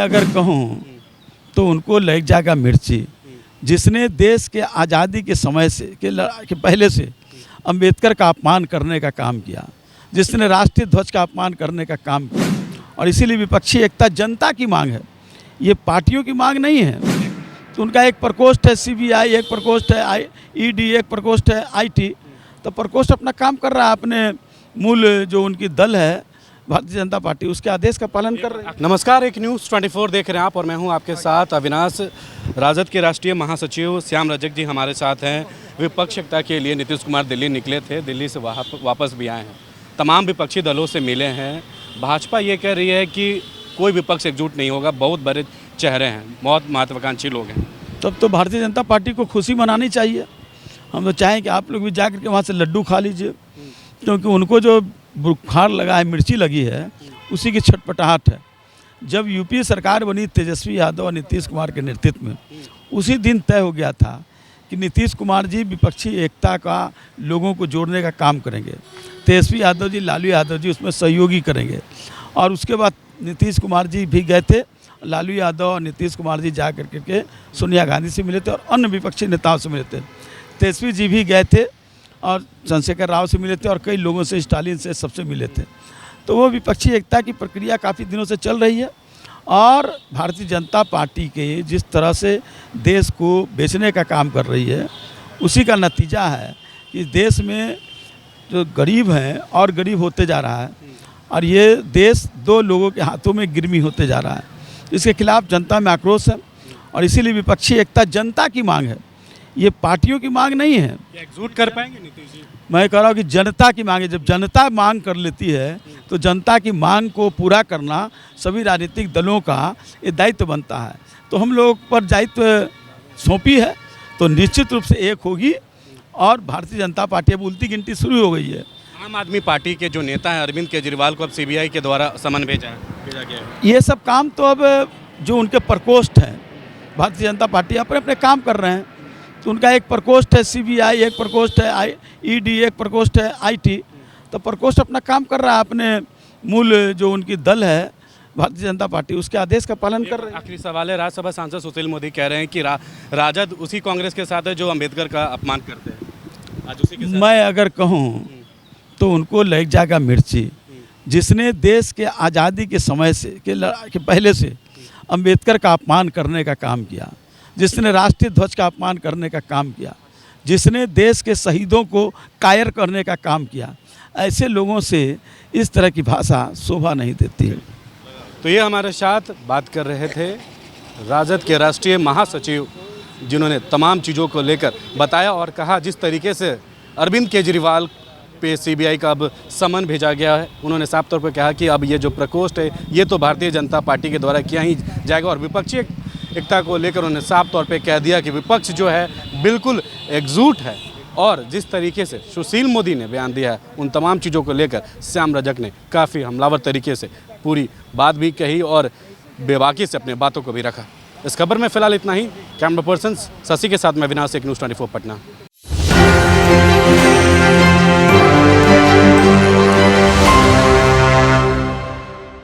अगर कहूँ तो उनको लग जाएगा मिर्ची। जिसने देश के आज़ादी के समय से के पहले से अंबेडकर का अपमान करने का काम किया, जिसने राष्ट्रीय ध्वज का अपमान करने का काम किया, और इसीलिए विपक्षी एकता जनता की मांग है, ये पार्टियों की मांग नहीं है। तो उनका एक प्रकोष्ठ है सीबीआई, एक प्रकोष्ठ है ईडी, एक प्रकोष्ठ है आईटी। तो प्रकोष्ठ अपना काम कर रहा है, अपने मूल जो उनकी दल है भारतीय जनता पार्टी, उसके आदेश का पालन कर रहे हैं। नमस्कार, एक न्यूज़ 24 देख रहे हैं आप और मैं हूं आपके साथ अविनाश। राजद के राष्ट्रीय महासचिव श्याम रजक जी हमारे साथ हैं। विपक्ष एकता के लिए नीतीश कुमार दिल्ली निकले थे, दिल्ली से वापस भी आए हैं, तमाम विपक्षी दलों से मिले हैं। भाजपा ये कह रही है कि कोई विपक्ष एकजुट नहीं होगा, बहुत बड़े चेहरे हैं, बहुत महत्वाकांक्षी लोग हैं। तब तो भारतीय जनता पार्टी को खुशी मनानी चाहिए। हम तो चाहें कि आप लोग भी जा करके वहाँ से लड्डू खा लीजिए, क्योंकि उनको जो बुखार लगा है, मिर्ची लगी है, उसी की छटपटाहट है। जब यूपी सरकार बनी तेजस्वी यादव और नीतीश कुमार के नेतृत्व में, उसी दिन तय हो गया था कि नीतीश कुमार जी विपक्षी एकता का, लोगों को जोड़ने का काम करेंगे। तेजस्वी यादव जी, लालू यादव जी उसमें सहयोगी करेंगे। और उसके बाद नीतीश कुमार जी भी गए थे, लालू यादव और नीतीश कुमार जी जा कर के सोनिया गांधी से मिले थे और अन्य विपक्षी नेताओं से मिले थे। तेजस्वी जी भी गए थे और चंद्रशेखर राव से मिले थे और कई लोगों से, स्टालिन से, सबसे मिले थे। तो वो विपक्षी एकता की प्रक्रिया काफ़ी दिनों से चल रही है। और भारतीय जनता पार्टी के जिस तरह से देश को बेचने का काम कर रही है, उसी का नतीजा है कि देश में जो गरीब हैं और गरीब होते जा रहा है, और ये देश दो लोगों के हाथों में गिरमी होते जा रहा है। इसके खिलाफ जनता में आक्रोश है और इसीलिए विपक्षी एकता जनता की मांग है, ये पार्टियों की मांग नहीं है। एकजुट कर पाएंगे नीतीश जी? मैं कह रहा हूँ कि जनता की मांग है। जब जनता मांग कर लेती है तो जनता की मांग को पूरा करना सभी राजनीतिक दलों का ये दायित्व बनता है। तो हम लोग पर दायित्व सौंपी है, तो निश्चित रूप से एक होगी। और भारतीय जनता पार्टी अब उल्टी गिनती शुरू हो गई है। आम आदमी पार्टी के जो नेता हैं अरविंद केजरीवाल को अब सीबीआई के द्वारा समन भेजा गया है। ये सब काम तो अब जो उनके प्रकोष्ठ हैं, भारतीय जनता पार्टी अपने अपने काम कर रहे हैं। तो उनका एक प्रकोष्ठ है सीबीआई, एक प्रकोष्ठ है ईडी, एक प्रकोष्ठ है आईटी। तो प्रकोष्ठ अपना काम कर रहा है, अपने मूल जो उनकी दल है भारतीय जनता पार्टी, उसके आदेश का पालन कर रहे हैं। आखिरी सवाल है, राज्यसभा सांसद सुशील मोदी कह रहे हैं कि राजद उसी कांग्रेस के साथ है जो अंबेडकर का अपमान करते हैं। आज उसी के साथ मैं अगर कहूँ तो उनको लग जाएगा मिर्ची। जिसने देश के आज़ादी के समय से के पहले से अंबेडकर का अपमान करने का काम किया, जिसने राष्ट्रीय ध्वज का अपमान करने का काम किया, जिसने देश के शहीदों को कायर करने का काम किया, ऐसे लोगों से इस तरह की भाषा शोभा नहीं देती है। तो ये हमारे साथ बात कर रहे थे राजद के राष्ट्रीय महासचिव, जिन्होंने तमाम चीज़ों को लेकर बताया और कहा जिस तरीके से अरविंद केजरीवाल पे सीबीआई का अब समन भेजा गया है, उन्होंने साफ तौर पर कहा कि अब ये जो प्रकोष्ठ है ये तो भारतीय जनता पार्टी के द्वारा किया ही जाएगा। और विपक्षी एकता को लेकर उन्होंने साफ तौर पे कह दिया कि विपक्ष जो है बिल्कुल एकजुट है। और जिस तरीके से सुशील मोदी ने बयान दिया है, उन तमाम चीज़ों को लेकर श्याम रजक ने काफ़ी हमलावर तरीके से पूरी बात भी कही और बेबाकी से अपने बातों को भी रखा। इस खबर में फिलहाल इतना ही। कैमरा पर्सन शशि के साथ मैं अविनाश, एक न्यूज़ 24 पटना।